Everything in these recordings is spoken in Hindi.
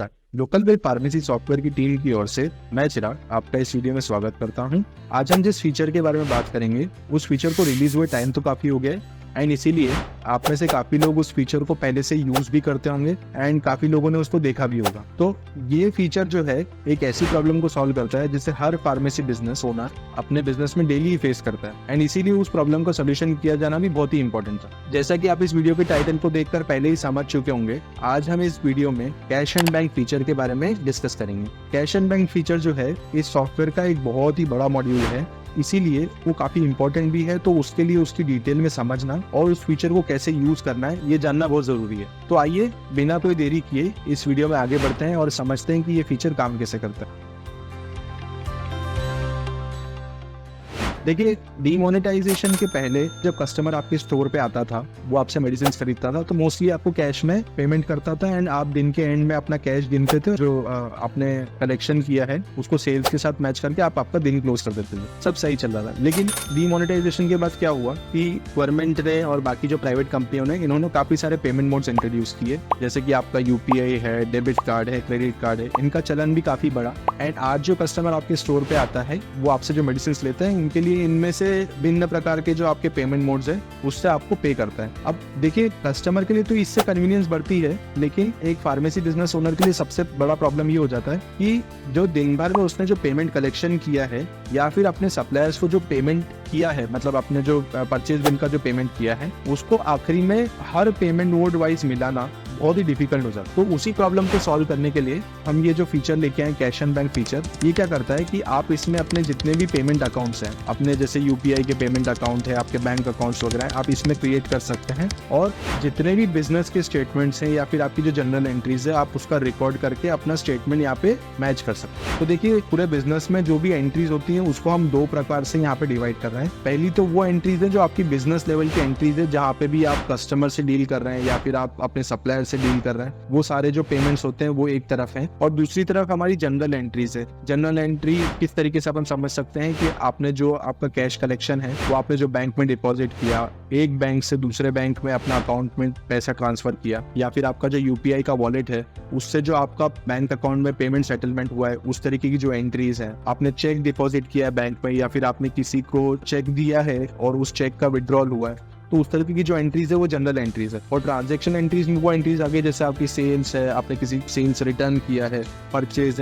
नमस्कार। लोकल वेब फार्मेसी सॉफ्टवेयर की टीम की ओर से मैं चिराग आपका इस वीडियो में स्वागत करता हूं। आज हम जिस फीचर के बारे में बात करेंगे उस फीचर को रिलीज हुए टाइम तो काफी हो गया है एंड इसीलिए आप में से काफी लोग उस फीचर को पहले से यूज भी करते होंगे एंड काफी लोगों ने उसको देखा भी होगा। तो ये फीचर जो है एक ऐसी प्रॉब्लम को सॉल्व करता है जिसे हर फार्मेसी बिजनेस ओनर अपने बिजनेस में डेली फेस करता है एंड इसीलिए उस प्रॉब्लम का सोल्यूशन किया जाना भी बहुत ही इंपॉर्टेंट था। जैसा कि आप इस वीडियो के टाइटल को देखकर पहले ही समझ चुके होंगे, आज हम इस वीडियो में कैश एंड बैंक फीचर के बारे में डिस्कस करेंगे। कैश एंड बैंक फीचर जो है इस सॉफ्टवेयर का एक बहुत ही बड़ा मॉड्यूल है, इसीलिए वो काफी इंपॉर्टेंट भी है। तो उसके लिए उसकी डिटेल में समझना और उस फीचर को कैसे यूज करना है ये जानना बहुत जरूरी है। तो आइए बिना कोई देरी किए इस वीडियो में आगे बढ़ते हैं और समझते हैं कि ये फीचर काम कैसे करता है। देखिए, डीमोनेटाइजेशन के पहले जब कस्टमर आपके स्टोर पे आता था, वो आपसे मेडिसिन खरीदता था, तो मोस्टली आपको कैश में पेमेंट करता था एंड आप दिन के एंड में अपना कैश गिनते थे, जो आपने कलेक्शन किया है उसको सेल्स के साथ मैच करके आप आपका दिन क्लोज कर देते थे। सब सही चल रहा था। लेकिन डीमोनेटाइजेशन के बाद क्या हुआ कि गवर्नमेंट ने और बाकी जो प्राइवेट कंपनियों ने इन्होंने काफी सारे पेमेंट मोड्स इंट्रोड्यूस किए, जैसे कि आपका यूपीआई है, डेबिट कार्ड है, क्रेडिट कार्ड है। इनका चलन भी काफी बढ़ा एंड आज जो कस्टमर आपके स्टोर पे आता है वो आपसे जो मेडिसिन लेते हैं उनके लिए इनमें से भिन्न प्रकार के जो आपके पेमेंट मोड्स है उससे आपको पे करता है। अब देखिए, कस्टमर के लिए तो इससे कन्वीनियंस बढ़ती है, लेकिन एक फार्मेसी बिजनेस ओनर के लिए सबसे बड़ा प्रॉब्लम ये हो जाता है कि जो दिन भर में उसने जो पेमेंट कलेक्शन किया है या फिर अपने सप्लायर्स को जो पेमेंट किया है, मतलब अपने जो परचेज बिल का जो पेमेंट किया है उसको आखिरी में हर पेमेंट मोड वाइज मिलाना बहुत ही डिफिकल्ट हो जाता है। तो उसी प्रॉब्लम को सॉल्व करने के लिए हम ये जो फीचर लेके आए कैश एंड बैंक फीचर, ये क्या करता है कि आप इसमें अपने जितने भी पेमेंट अकाउंट्स हैं, अपने जैसे यूपीआई के पेमेंट अकाउंट है, आपके बैंक अकाउंट्स वगैरह है, आप इसमें क्रिएट कर सकते हैं और जितने भी बिजनेस के स्टेटमेंट्स हैं या फिर आपकी जो जनरल एंट्रीज है आप उसका रिकॉर्ड करके अपना स्टेटमेंट यहाँ पे मैच कर सकते हैं। तो देखिए, पूरे बिजनेस में जो भी एंट्रीज होती है उसको हम दो प्रकार से यहाँ पे डिवाइड कर रहे हैं। पहली तो वो एंट्रीज है जो आपकी बिजनेस लेवल की एंट्रीज है, जहाँ पे भी आप कस्टमर से डील कर रहे हैं या फिर आप अपने सप्लायर से डील कर रहे हैं, वो सारे जो पेमेंट्स होते हैं वो एक तरफ है। और दूसरी तरफ हमारी जनरल एंट्रीज है। जनरल एंट्री किस तरीके से अपन समझ सकते हैं कि आपने जो आपका कैश कलेक्शन है वो आपने जो बैंक में डिपॉजिट किया, एक बैंक से दूसरे बैंक में अपना अकाउंट में पैसा ट्रांसफर किया, या फिर आपका जो यूपीआई का वॉलेट है उससे जो आपका बैंक अकाउंट में पेमेंट सेटलमेंट हुआ है, उस तरीके की जो एंट्रीज है, आपने चेक डिपॉजिट किया है बैंक में या फिर आपने किसी को चेक दिया है और उस चेक का विड्रॉल हुआ है, तो उस तरीके की जो एंट्रीज है वो जनरल एंट्रीज है। और ट्रांजैक्शन एंट्रीज में वो एंट्रीज आगे जैसे आपकी सेल्स है, आपने किसी सेल्स रिटर्न किया है, परचेज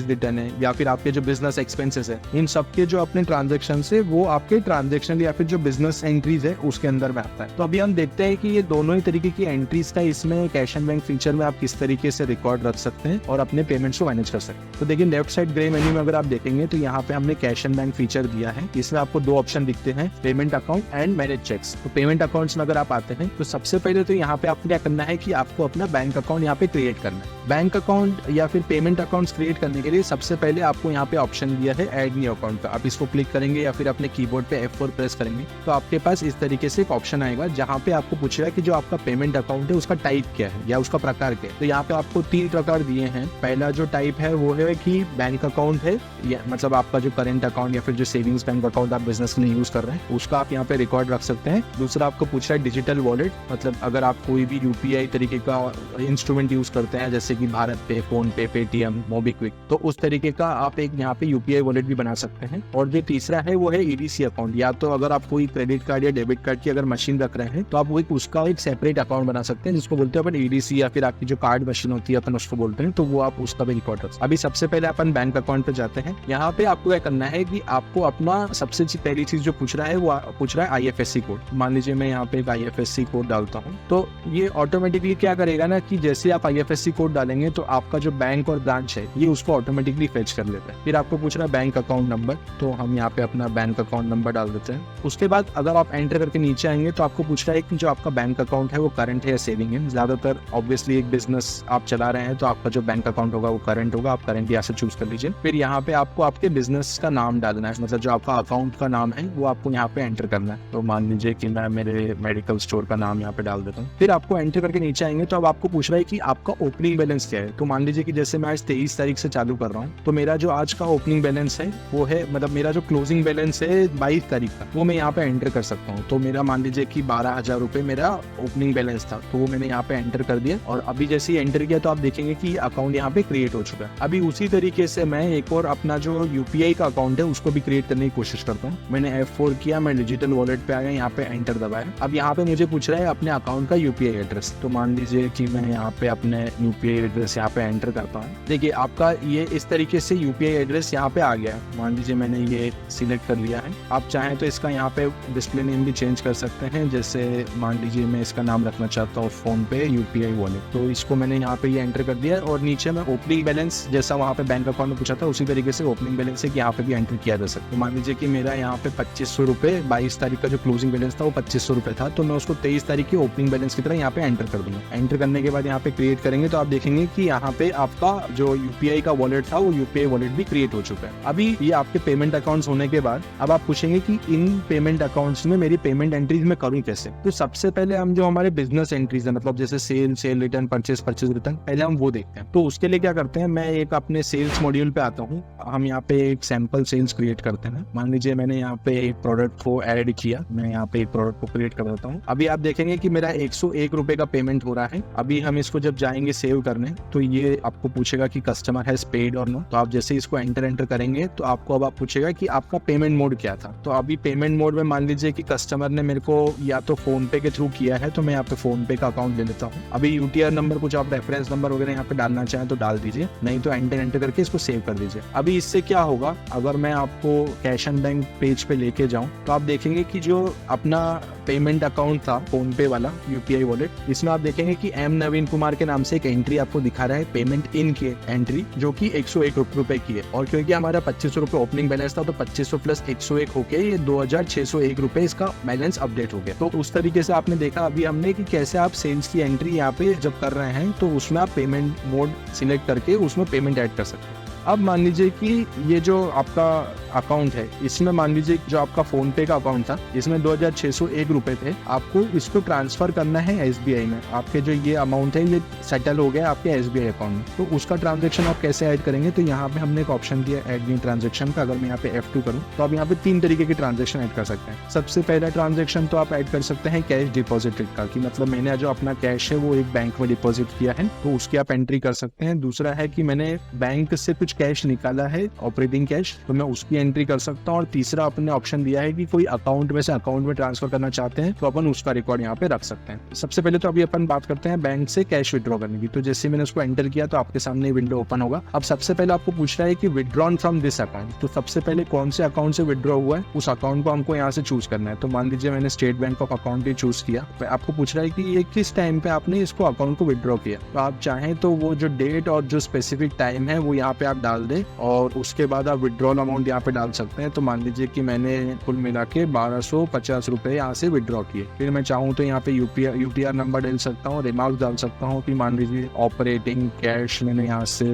रिटर्न है, या फिर आपके जो बिजनेस एक्सपेंसेस है, इन सबके जो अपने ट्रांजैक्शन है वो आपके ट्रांजैक्शन या फिर जो बिजनेस एंट्रीज है उसके अंदर में आता है। तो अभी हम देखते हैं कि ये दोनों ही तरीके की एंट्रीज का इसमें कैश एंड बैंक फीचर में आप किस तरीके से रिकॉर्ड रख सकते हैं और अपने पेमेंट्स को मैनेज कर सकते हैं। तो देखिए, लेफ्ट साइड ग्रे मेन्यू में अगर आप देखेंगे तो यहाँ पे हमने कैश एंड बैंक फीचर दिया है। इसमें आपको दो ऑप्शन दिखते हैं, payment account and manage cheques. तो पेमेंट अकाउंट्स में अगर आप आते हैं तो सबसे पहले तो यहाँ पे आपको क्या करना है कि आपको अपना बैंक अकाउंट यहाँ पे क्रिएट करना है। बैंक अकाउंट या फिर पेमेंट अकाउंट्स क्रिएट करने के लिए सबसे पहले आपको यहाँ पे ऑप्शन दिया है ऐड न्यू अकाउंट का। आप इसको क्लिक करेंगे या फिर अपने कीबोर्ड पे F4 प्रेस करेंगे तो आपके पास इस तरीके से एक ऑप्शन आएगा जहाँ पे आपको पूछेगा कि जो आपका पेमेंट अकाउंट है उसका टाइप क्या है या उसका प्रकार क्या है। तो यहाँ पे आपको 3 प्रकार दिए हैं। पहला जो टाइप है वो है कि बैंक अकाउंट है, या मतलब आपका जो करेंट अकाउंट या फिर जो सेविंग्स बैंक अकाउंट आप बिजनेस के लिए यूज कर रहे हैं उसका आप यहाँ पे रिकॉर्ड रख सकते हैं। दूसरा आपको पूछ रहा है डिजिटल वॉलेट, मतलब अगर आप कोई भी यूपीआई तरीके का इंस्ट्रूमेंट यूज करते हैं जैसे कि भारत पे, फोन पे, पेटीएम, मोबीक्विक, तो उस तरीके का आप एक यहाँ पे यूपीआई वॉलेट भी बना सकते हैं। और जो तीसरा है वो है ईडीसी अकाउंट, या तो अगर आप कोई क्रेडिट कार्ड या डेबिट कार्ड की अगर मशीन रख रहे हैं तो आप उसका एक सेपरेट अकाउंट बना सकते हैं जिसको बोलते हैं अपन ईडीसी, या फिर आपकी जो कार्ड मशीन होती है अपन उसको बोलते हैं, तो वो आप उसका भी रिकॉर्ड रख सकते हैं। अभी सबसे पहले अपन बैंक अकाउंट पे जाते हैं। यहाँ पे आपको क्या करना है कि आपको अपना सबसे पहली चीज जो पूछ रहा है वो पूछ रहा है आईएफएससी कोड। मान लीजिए मैं यहाँ पे एक आईएफएससी कोड डालता हूँ, तो ये ऑटोमेटिकली क्या करेगा ना कि जैसे आप आईएफएससी कोड डालेंगे तो आपका जो बैंक और ब्रांच है ये उसको ऑटोमेटिकली फेच कर लेता है। फिर आपको पूछ रहा है बैंक अकाउंट नंबर, तो हम यहाँ पे अपना बैंक अकाउंट नंबर डाल देते हैं। उसके बाद अगर आप एंटर करके नीचे आएंगे तो आपको पूछ रहा है कि जो आपका बैंक अकाउंट है वो करंट है या सेविंग है। ज्यादातर ऑब्वियसली एक बिजनेस आप चला रहे हैं तो आपका जो बैंक अकाउंट होगा वो करंट होगा, आप करंट यहाँ से चूज कर लीजिए। फिर यहाँ पे आपको आपके बिजनेस का नाम डालना है, मतलब जो आपका अकाउंट का नाम है वो आपको यहाँ पे एंटर करना है। तो मान लीजिए कि मैं मेरे मेडिकल स्टोर का नाम यहाँ पे डाल देता हूँ। फिर आपको एंटर करके नीचे आएंगे तो अब आपको पूछ रहा है कि आपका ओपनिंग बैलेंस क्या है। तो मान लीजिए कि जैसे मैं आज 23 तारीख से चालू कर रहा हूँ, तो मेरा जो आज का ओपनिंग बैलेंस है वो है, मतलब मेरा जो क्लोजिंग बैलेंस है 22 तारीख का, वो मैं यहाँ पे एंटर कर सकता हूँ। तो मेरा मान लीजिए कि 12,000 रुपये मेरा ओपनिंग बैलेंस था, तो वो मैंने यहाँ पे एंटर कर दिया। और अभी जैसे ही एंटर किया तो आप देखेंगे कि अकाउंट यहाँ पे क्रिएट हो चुका है। अभी उसी तरीके से मैं एक और अपना जो यूपीआई का अकाउंट है उसको भी क्रिएट करने की कोशिश करता हूँ। मैंने F4 किया, मैं डिजिटल वॉलेट पे आ गया, यहाँ पे एंटर दबाया। अब यहाँ पे मुझे पूछ रहा है अपने अकाउंट का यूपीआई एड्रेस। तो मान लीजिए कि मैं यहाँ पे अपने यूपीआई एड्रेस यहाँ पे एंटर करता हूँ। देखिए आपका ये इस तरीके से यूपीआई एड्रेस यहाँ पे आ गया है। मान लीजिए मैंने ये सिलेक्ट कर लिया है। आप चाहें तो इसका यहाँ पे डिस्प्ले नेम भी चेंज कर सकते हैं। जैसे मान लीजिए मैं इसका नाम रखना चाहता हूँ फोन पे यूपीआई वॉलेट, तो इसको मैंने यहाँ पे ये एंटर कर दिया। और नीचे में ओपनिंग बैलेंस जैसा वहाँ पे बैंक अकाउंट में पूछा था उसी तरीके से ओपनिंग बैलेंस है कि यहाँ पे भी एंटर किया जा सकता है। मान लीजिए कि मेरा यहाँ पे 2500 रुपये 22 तारीख का जो क्लोजिंग बैलेंस था वो 2500 रुपये था, तो मैं उसको 23 तारीख की ओपनिंग बैलेंस की तरह यहाँ पे एंटर कर दूंगा। एंटर करने के बाद यहाँ पे क्रिएट करेंगे तो आप देखेंगे कि यहाँ पे आपका जो यूपीआई का वॉलेट था वो यूपीआई वॉलेट भी क्रिएट हो चुका है। अभी ये आपके पेमेंट अकाउंट्स होने के बाद अब आप पूछेंगे कि इन पेमेंट अकाउंट्स में मेरी पेमेंट एंट्रीज में करूँ कैसे। तो सबसे पहले हम जो हमारे बिजनेस एंट्रीज है, मतलब जैसे सेल रिटर्न, परचेज रिटर्न, पहले हम वो देखते हैं। तो उसके लिए क्या करते हैं, मैं एक अपने सेल्स मॉड्यूल पे आता हूँ। हम यहाँ पे एक सैंपल सेल्स क्रिएट करते हैं। मान लीजिए मैंने यहाँ पे एक प्रोडक्ट को ऐड किया, मैं यहाँ पे एक प्रोडक्ट को क्रिएट कर देता हूँ। अभी आप देखेंगे कि मेरा 101 रुपए का पेमेंट हो रहा है। अभी हम इसको जब जाएंगे सेव करने तो ये आपको पूछेगा कि कस्टमर हैज पेड और नो। तो आप जैसे इसको एंटर करेंगे तो आपको अब आप पूछेगा कि आपका पेमेंट मोड क्या था। तो अभी पेमेंट मोड में मान लीजिए कि कस्टमर ने मेरे को या तो फोन पे के थ्रू किया है, तो मैं यहाँ पे फोन पे का अकाउंट ले लेता हूँ। अभी यूटीआर नंबर कुछ आप रेफरेंस नंबर वगैरह यहाँ पे डालना चाहें तो डाल दीजिए, नहीं तो एंटर करके इसको सेव कर दीजिए। अभी इससे क्या होगा, अगर मैं आपको कैश एंड बैंक पेज पे लेके जाऊं तो आप देखेंगे कि जो अपना पेमेंट अकाउंट था फोन पे वाला यूपीआई वॉलेट, इसमें आप देखेंगे कि एम नवीन कुमार के नाम से एक एंट्री आपको दिखा रहा है, पेमेंट इन की एंट्री, जो कि 101 रुपए की है। और क्योंकि हमारा 2500 रुपए ओपनिंग बैलेंस था तो 2500 प्लस 101 होके ये 2601 रुपए इसका बैलेंस अपडेट हो गया। तो उस तरीके से आपने देखा अभी हमने कि कैसे आप सेल्स की एंट्री यहाँ पे जब कर रहे हैं तो उसमें आप पेमेंट मोड सिलेक्ट करके उसमें पेमेंट ऐड कर सकते हैं। अब मान लीजिए कि ये जो आपका अकाउंट है इसमें मान लीजिए जो आपका फोन पे का अकाउंट था इसमें 2601 रुपए थे, आपको इसको ट्रांसफर करना है एसबीआई में। आपके जो ये अमाउंट है ये सेटल हो गया आपके एसबीआई अकाउंट में, तो उसका ट्रांजेक्शन आप कैसे ऐड करेंगे। तो यहाँ पे हमने एक ऑप्शन दिया ऐड न्यू ट्रांजेक्शन का। अगर मैं यहाँ पे F2 करूँ तो आप यहाँ पे 3 तरीके के ट्रांजेक्शन ऐड कर सकते हैं। सबसे पहला ट्रांजेक्शन तो आप ऐड कर सकते हैं कैश डिपॉजिटेड का, कि मतलब मैंने जो अपना कैश है वो एक बैंक में डिपॉजिट किया है तो उसकी आप एंट्री कर सकते हैं। दूसरा है कि मैंने बैंक से कुछ कैश निकाला है ऑपरेटिंग कैश, तो मैं उसकी एंट्री कर सकता हूँ। और तीसरा अपने ऑप्शन दिया है कि कोई अकाउंट में से अकाउंट में ट्रांसफर करना चाहते हैं तो अपन उसका रिकॉर्ड यहाँ पे रख सकते हैं। सबसे पहले तो अभी अपन बात करते हैं बैंक से कैश विड्रॉ करने की। तो जैसे मैंने उसको एंटर किया तो आपके सामने विंडो ओपन होगा। अब सबसे पहले आपको पूछ रहा है कि विड्रॉन फ्रॉम दिस अकाउंट, तो सबसे पहले कौन से अकाउंट से विड्रॉ हुआ है उस अकाउंट को हमको यहाँ से चूज करना है। तो मान लीजिए मैंने state bank of account he choose किया। आपको पूछ रहा है कि ये किस टाइम पे आपने इसको अकाउंट को विड्रॉ किया। तो आप चाहें तो वो जो डेट और जो स्पेसिफिक टाइम है वो यहाँ पे आप डाल दें और उसके बाद आप विड्रॉल अमाउंट यहाँ पे डाल सकते हैं। तो मान लीजिए कि मैंने कुल मिला के 1250 रुपए यहाँ से विड्रॉ किए। फिर मैं चाहूँ तो यहाँ पे यूटीआर नंबर डाल सकता हूँ, रिमार्क डाल सकता हूँ कि मान लीजिए ऑपरेटिंग कैश मैंने यहाँ से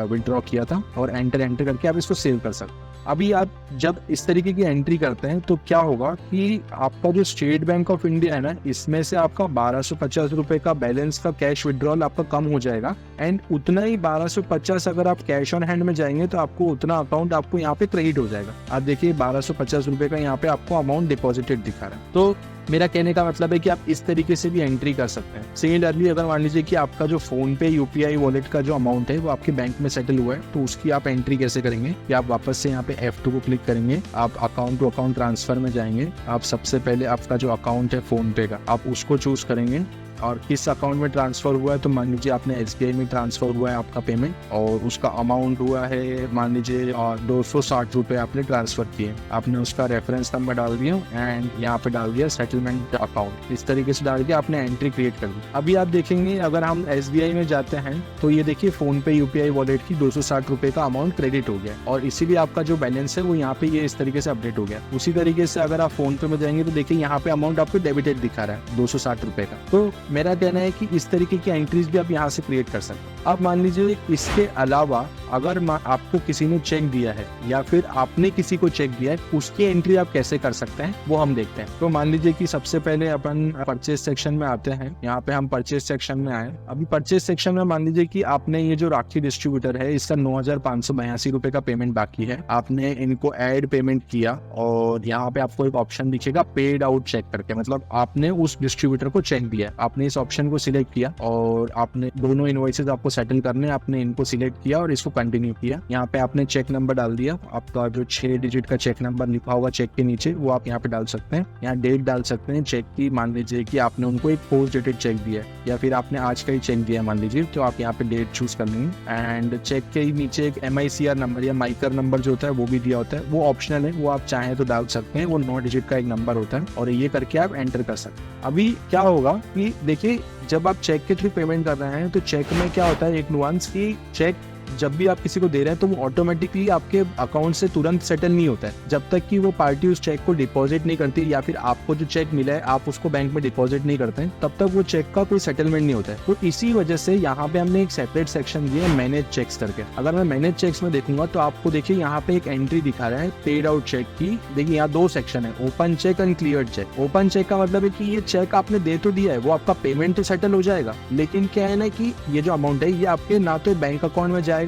विड्रॉ किया था और एंटर करके आप इसको सेव कर सकते हैं। अभी आप जब इस तरीके की एंट्री करते हैं तो क्या होगा कि आपका जो स्टेट बैंक ऑफ इंडिया है ना, इसमें से आपका 1250 रुपए का बैलेंस का कैश विड्रॉल आपका कम हो जाएगा एंड उतना ही 1250 अगर आप कैश ऑन हैंड में जाएंगे तो आपको उतना अकाउंट आपको यहाँ पे क्रेडिट हो जाएगा। आप देखिए 1250 रुपए का यहाँ पे आपको अमाउंट डिपॉजिटेड दिखा रहा है। तो मेरा कहने का मतलब है कि आप इस तरीके से भी एंट्री कर सकते हैं। सिमिलरली अगर मान लीजिए कि आपका जो फोन पे यूपीआई वॉलेट का जो अमाउंट है वो आपके बैंक में सेटल हुआ है तो उसकी आप एंट्री कैसे करेंगे कि आप वापस से यहाँ पे F2 को क्लिक करेंगे, आप अकाउंट टू अकाउंट ट्रांसफर में जाएंगे। आप सबसे पहले आपका जो अकाउंट है फोन पे का आप उसको चूज करेंगे और किस अकाउंट में ट्रांसफर हुआ है। तो मान लीजिए आपने SBI में ट्रांसफर हुआ है आपका पेमेंट और उसका अमाउंट हुआ है मान लीजिए 260 रुपये आपने ट्रांसफर किए। आपने उसका रेफरेंस नंबर डाल दिया एंड यहाँ पे डाल दिया सेटलमेंट अकाउंट, इस तरीके से डाल के आपने एंट्री क्रिएट कर दी। अभी आप देखेंगे अगर हम SBI में जाते हैं तो ये देखिए फोन पे यूपीआई वॉलेट की 260 रुपये का अमाउंट क्रेडिट हो गया और इसीलिए आपका जो बैलेंस है वो यहाँ पे ये इस तरीके से अपडेट हो गया। उसी तरीके से अगर आप फोन पे में जाएंगे तो देखिए यहाँ पे अमाउंट आपको डेबिटेड दिखा रहा है 260 रुपये का। तो मेरा कहना है कि इस तरीके की एंट्रीज भी आप यहाँ से क्रिएट कर सकते हैं। अब मान लीजिए इसके अलावा अगर आपको किसी ने चेक दिया है या फिर आपने किसी को चेक दिया है, उसकी एंट्री आप कैसे कर सकते हैं वो हम देखते हैं। तो मान लीजिए कि सबसे पहले अपन परचेज सेक्शन में आते हैं। यहाँ पे हम परचेज सेक्शन में आए। अभी परचेज सेक्शन में मान लीजिए कि आपने ये जो राखी डिस्ट्रीब्यूटर है इसका 9,582 रुपए का पेमेंट बाकी है। आपने इनको ऐड पेमेंट किया और यहाँ पे आपको एक ऑप्शन दिखेगा पेड आउट चेक करके, मतलब आपने उस डिस्ट्रीब्यूटर को चेक दिया। आपने इस ऑप्शन को सिलेक्ट किया और आपने दोनों इनवॉइसेस आपको सेटल करने, आपने इनको सिलेक्ट किया और इसको कंटिन्यू किया। यहाँ पे आपने चेक नंबर डाल दिया, आपका जो 6 डिजिट का चेक नंबर लिखा होगा चेक के नीचे वो आप यहाँ पे डाल सकते हैं। यहाँ डेट डाल सकते हैं चेक की। मान लीजिए कि आपने उनको एक पोस्ट डेटेड चेक दिया है या फिर आपने आज का ही चेक दिया मान लीजिए, तो आप यहाँ पे डेट चूज कर लेंगे। एंड चेक के ही नीचे एक MICR नंबर या माइकर नंबर जो होता है वो भी दिया होता है, वो ऑप्शनल है, वो आप चाहें तो डाल सकते हैं। वो 9 डिजिट का एक नंबर होता है और ये करके आप एंटर कर सकते हैं। अभी क्या होगा कि देखिए जब आप चेक के थ्रू पेमेंट कर रहे हैं तो चेक में क्या होता है एक नुआंस की चेक जब भी आप किसी को दे रहे हैं तो वो ऑटोमेटिकली आपके अकाउंट से तुरंत सेटल नहीं होता है जब तक कि वो पार्टी उस चेक को डिपॉजिट नहीं करती या फिर आपको जो चेक मिला है आप उसको बैंक में डिपॉजिट नहीं करते हैं, तब तक वो चेक का कोई सेटलमेंट नहीं होता है। तो इसी वजह से यहाँ पे हमने एक सेपरेट सेक्शन दिया है मैनेज चेक्स करके। अगर मैं मैनेज चेक्स में देखूंगा तो आपको देखिए यहाँ पे एक एंट्री दिखा रहा है पेड आउट चेक की। देखिए यहाँ 2 सेक्शन है, open cheque and clear cheque. Open cheque का मतलब है कि ये चेक आपने दे तो दिया है, वो आपका पेमेंट तो सेटल हो जाएगा, लेकिन क्या है ना कि ये जो अमाउंट है ये आपके ना तो बैंक अकाउंट में जाएगा,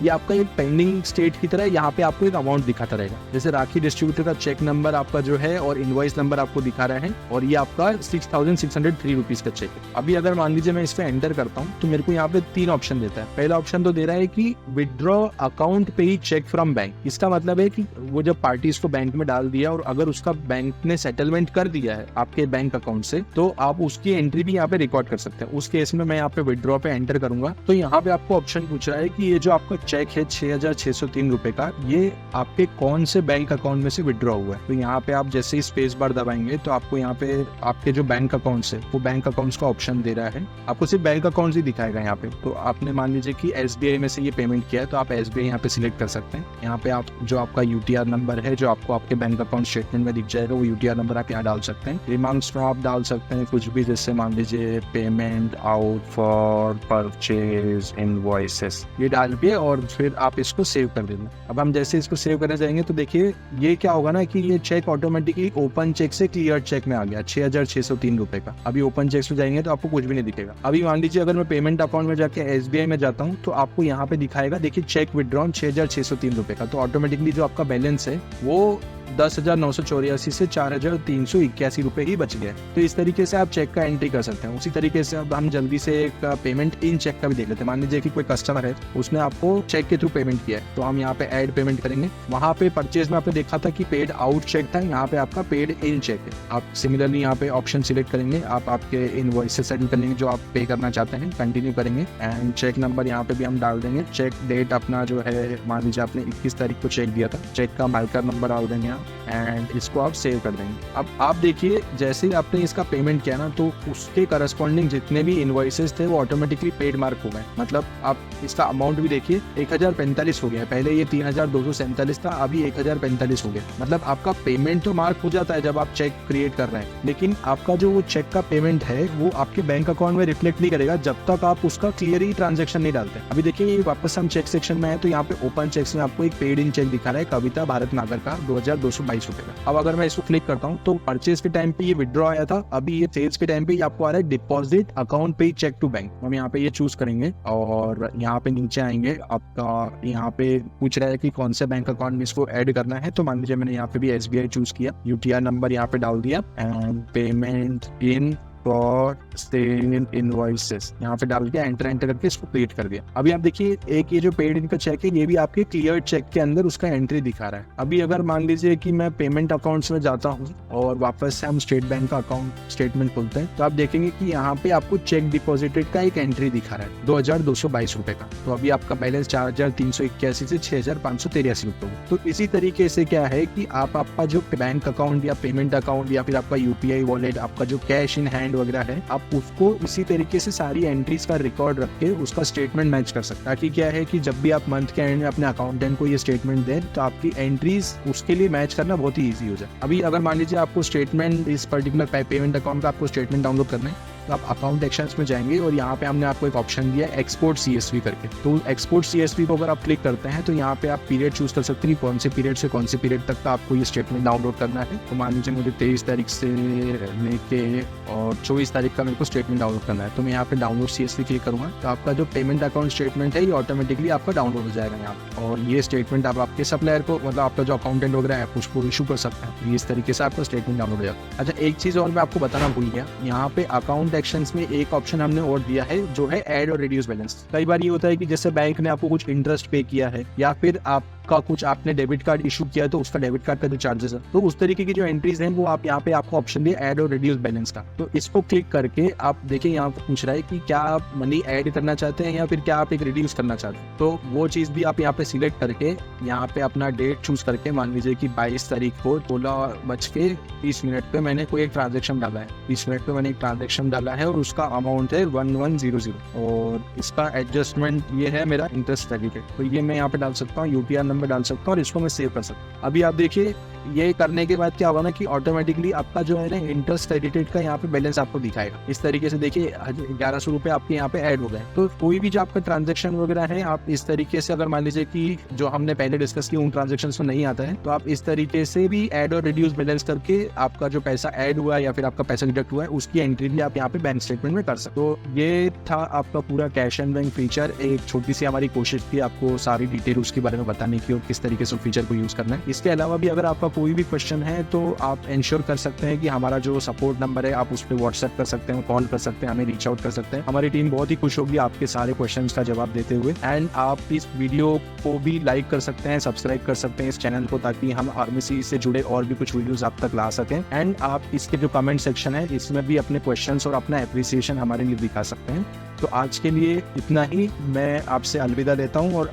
ये आपका एक पेंडिंग स्टेट की तरह यहाँ पे आपको एक अमाउंट दिखाता रहेगा। जैसे राखी डिस्ट्रीब्यूटर का चेक नंबर आपका जो है और इनवॉइस नंबर आपको दिखा रहा है और ये आपका 6,603 रुपीज का चेक है। अभी अगर मान लीजिए मैं इस पे एंटर करता हूँ तो मेरे को यहाँ पे 3 ऑप्शन देता है। पहला ऑप्शन तो दे रहा है कि विड्रॉ अकाउंट पे ही चेक फ्रॉम बैंक। इसका मतलब है कि वो जब पार्टी इसको बैंक में डाल दिया और अगर उसका बैंक ने सेटलमेंट कर दिया है आपके बैंक अकाउंट से तो आप उसकी एंट्री भी यहाँ पे रिकॉर्ड कर सकते हैं। उस केस में मैं यहाँ पे विड्रॉ पे एंटर करूंगा तो यहाँ पे आपको ऑप्शन पूछ रहा है कि ये जो आपका चेक है 6,603 रुपए का, ये आपके कौन से बैंक अकाउंट में से विड्रॉ हुआ है। तो यहाँ पे आप जैसे ही स्पेस बार दबाएंगे तो आपको यहाँ पे आपके जो बैंक अकाउंट्स है वो बैंक अकाउंट्स का ऑप्शन दे रहा है। आपको सिर्फ बैंक अकाउंट्स ही दिखाएगा यहाँ पे। तो आपने मान लीजिए कि SBI में से ये पेमेंट किया है तो आप SBI यहाँ पे सिलेक्ट कर सकते हैं। यहाँ पे आप जो आपका UTR नंबर है जो आपको आपके बैंक अकाउंट स्टेटमेंट में दिख जाएगा वो UTR नंबर आप यहाँ डाल सकते हैं। रिमार्क्स में आप डाल सकते हैं कुछ भी, जैसे मान लीजिए payment out for purchase invoices, ये डाल के और फिर आप इसको सेव कर देना। अब हम जैसे इसको सेव करने जाएंगे तो देखिए ये क्या होगा ना कि ये चेक ऑटोमेटिकली ओपन चेक से क्लियर चेक में आ गया 6,603 रुपए का। अभी ओपन चेक में जाएंगे तो आपको कुछ भी नहीं दिखेगा। अभी मान लीजिए अगर मैं पेमेंट अकाउंट में जाके SBI में जाता हूँ तो आपको यहाँ पे दिखाएगा देखिए चेक विड्रॉन 6,603 रुपए का। तो ऑटोमेटिकली जो आपका बैलेंस है वो 10,984 से 4,381 रुपए ही बच गए। तो इस तरीके से आप चेक का एंट्री कर सकते हैं। उसी तरीके से अब हम जल्दी से एक पेमेंट इन चेक का भी देख लेते हैं। मान लीजिए कि कोई कस्टमर है उसने आपको चेक के थ्रू पेमेंट किया है तो हम यहाँ पे ऐड पेमेंट करेंगे। वहाँ पे परचेज में आपने देखा था कि पेड आउट चेक था, यहाँ पे आपका पेड इन चेक है। आप सिमिलरली यहाँ पे ऑप्शन सिलेक्ट करेंगे, आप आपके इनवॉइसेस सेटल कर लेंगे जो आप पे करना चाहते हैं, कंटिन्यू करेंगे एंड चेक नंबर यहाँ पे भी हम डाल देंगे। चेक डेट अपना जो है मान लीजिए आपने 21 तारीख को चेक दिया था, चेक का माइकर नंबर डाल देंगे एंड इसको आप सेव कर देंगे। अब आप देखिए जैसे ही आपने इसका पेमेंट किया ना तो उसके करस्पॉन्डिंग जितने भी इनवॉइसेस थे वो ऑटोमेटिकली पेड मार्क हो गए। मतलब आप इसका अमाउंट भी देखिए 1,045 हो गया, पहले ये 3,247 था, अभी 1,045 हो गया। मतलब आपका पेमेंट तो मार्क हो जाता है जब आप चेक क्रिएट कर रहे हैं, लेकिन आपका जो वो चेक का पेमेंट है वो आपके बैंक अकाउंट में रिफ्लेक्ट नहीं करेगा जब तक आप उसका क्लियर ही ट्रांजेक्शन नहीं डालते। अभी देखिए वापस हम चेक सेक्शन में है तो यहाँ पे ओपन चेक्स में आपको एक पेड इन चेक दिखा रहा है कविता भारत नागर का 2,222 रुपए का। अब अगर मैं इसको क्लिक करता हूँ तो परचेज के टाइम पे ये विड्रॉ आया था, अभी ये सेल्स के टाइम पे आपको आ रहा है डिपॉजिट अकाउंट पे चेक टू बैंक। हम यहाँ पे ये चूज करेंगे और यहाँ पे नीचे आएंगे, आपका यहाँ पे पूछ रहा है कि कौन से बैंक अकाउंट में इसको ऐड करना है। तो मान लीजिए मैंने यहाँ पे भी SBI चूज किया, UTR नंबर यहाँ पे डाल दिया and payment in for sale invoices यहाँ पे डाल के एंटर करके इसको क्रिएट कर दिया। अभी आप देखिए एक ये जो पेड इनका चेक है ये भी आपके क्लियर चेक के अंदर उसका एंट्री दिखा रहा है। अभी अगर मान लीजिए कि मैं पेमेंट अकाउंट्स में जाता हूँ और वापस से हम स्टेट बैंक का अकाउंट स्टेटमेंट खोलते हैं तो आप देखेंगे कि यहाँ पे आपको चेक डिपॉजिटेड का एक एंट्री दिखा रहा है 2,222 रुपए का। तो अभी आपका बैलेंस 4,381 से 6,583 रुपए। तो इसी तरीके से क्या है कि आप आपका जो बैंक अकाउंट या पेमेंट अकाउंट या फिर आपका UPI वॉलेट, आपका जो कैश इन हैंड वगैरह है, आप उसको इसी तरीके से सारी एंट्रीज का रिकॉर्ड रख के उसका स्टेटमेंट मैच कर सकते हैं। ताकि क्या है कि जब भी आप मंथ के एंड में अपने अकाउंटेंट को ये स्टेटमेंट दें तो आपकी एंट्रीज उसके लिए मैच करना बहुत ही ईजी हो जाए। अभी अगर मान लीजिए आपको स्टेटमेंट इस पर्टिकुलर पेमेंट अकाउंट का आपको स्टेटमेंट डाउनलोड करना है तो आप अकाउंट एक्शंस में जाएंगे और यहाँ पे हमने आपको एक ऑप्शन दिया है एक्सपोर्ट CSV करके। तो एक्सपोर्ट CSV को अगर आप क्लिक करते हैं तो यहाँ पे आप पीरियड चूज कर सकते हैं, कौन से पीरियड से कौन से पीरियड तक का आपको ये स्टेटमेंट डाउनलोड करना है। तो मान लीजिए मुझे 23 तारीख से लेके और 24 तारीख का मेरे को स्टेटमेंट डाउनलोड करना है। तो मैं यहाँ पे डाउनलोड CSV क्लिक करूँगा तो आपका जो पेमेंट अकाउंट स्टेटमेंट है ये ऑटोमेटिकली आपका डाउनलोड हो जाएगा यहाँ पे। और ये स्टेटमेंट आप आपके सप्लायर को, मतलब आपका जो अकाउंटेंट वगैरह है उसको इशू कर सकते हैं। तो इस तरीके से आपका स्टेटमेंट डाउनलोड हो जाएगा। अच्छा, एक चीज़ और मैं आपको बताना भूल गया, यहाँ पे अकाउंट एक्शंस में एक ऑप्शन हमने और दिया है जो है ऐड और रिड्यूस बैलेंस। कई बार ये होता है कि जैसे बैंक ने आपको कुछ इंटरेस्ट पे किया है या फिर आपका कुछ आपने डेबिट कार्ड इशू किया है तो उसका डेबिट कार्ड का जो चार्जेस है, तो उस तरीके की जो एंट्रीज हैं वो आप यहाँ पे आपको ऑप्शन दिया ऐड और रिड्यूस बैलेंस का। तो इसको क्लिक करके आप देखिए यहाँ पे पूछ रहा है कि क्या आप मनी ऐड करना चाहते हैं या फिर क्या आप एक रिड्यूस करना चाहते हैं। तो वो चीज़ भी आप यहाँ पे सिलेक्ट करके यहाँ पे अपना डेट चूज करके, मान लीजिए कि 22 तारीख को 16:30 पे मैंने कोई एक ट्रांजेक्शन डाला है, 30 मिनट पे मैंने एक ट्रांजेक्शन डाला है और उसका अमाउंट है 1100 और इसका एडजस्टमेंट ये है मेरा इंटरेस्ट क्रेडिटेड। तो ये मैं यहाँ पे डाल सकता हूँ, UTR नंबर डाल सकता हूँ और इसको मैं सेव कर सकता हूँ। अभी आप देखिए ये करने के बाद क्या होगा ना कि ऑटोमेटिकली आपका जो है ना इंटरेस्ट क्रेडिटेड का यहाँ पे बैलेंस आपको दिखाएगा। इस तरीके से देखिए 1100 रुपये आपके यहाँ पे ऐड हो गए। तो कोई भी जो आपका ट्रांजेक्शन वगैरह है आप इस तरीके से, अगर मान लीजिए कि जो हमने पहले डिस्कस किया उन ट्रांजेक्शन में नहीं आता है, तो आप इस तरीके से भी ऐड और रिड्यूस बैलेंस करके आपका जो पैसा ऐड हुआ है या फिर आपका पैसा डिडक्ट हुआ है उसकी एंट्री भी आप यहाँ पे बैंक स्टेटमेंट में कर सकते हो। तो ये था आपका पूरा कैश एंड बैंक फीचर। एक छोटी सी हमारी कोशिश थी आपको सारी डिटेल उसके बारे में बताने की और किस तरीके से फीचर को यूज करना है। इसके अलावा भी अगर आपका कोई भी क्वेश्चन है तो आप इंश्योर कर सकते हैं कि हमारा जो सपोर्ट नंबर है आप उस पर व्हाट्सएप कर सकते हैं, कॉल कर सकते हैं, हमें रीच आउट कर सकते हैं। हमारी टीम बहुत ही खुश होगी आपके सारे क्वेश्चंस का जवाब देते हुए। एंड आप इस वीडियो को भी लाइक कर सकते हैं, सब्सक्राइब कर सकते हैं इस चैनल को, ताकि हम फार्मेसी से जुड़े और भी कुछ वीडियोस आप तक ला सकें। एंड आप इसके जो कमेंट सेक्शन है इसमें भी अपने क्वेश्चंस और अपना एप्रिसिएशन हमारे लिए दिखा सकते हैं। तो आज के लिए इतना ही, मैं आपसे अलविदा लेता हूँ और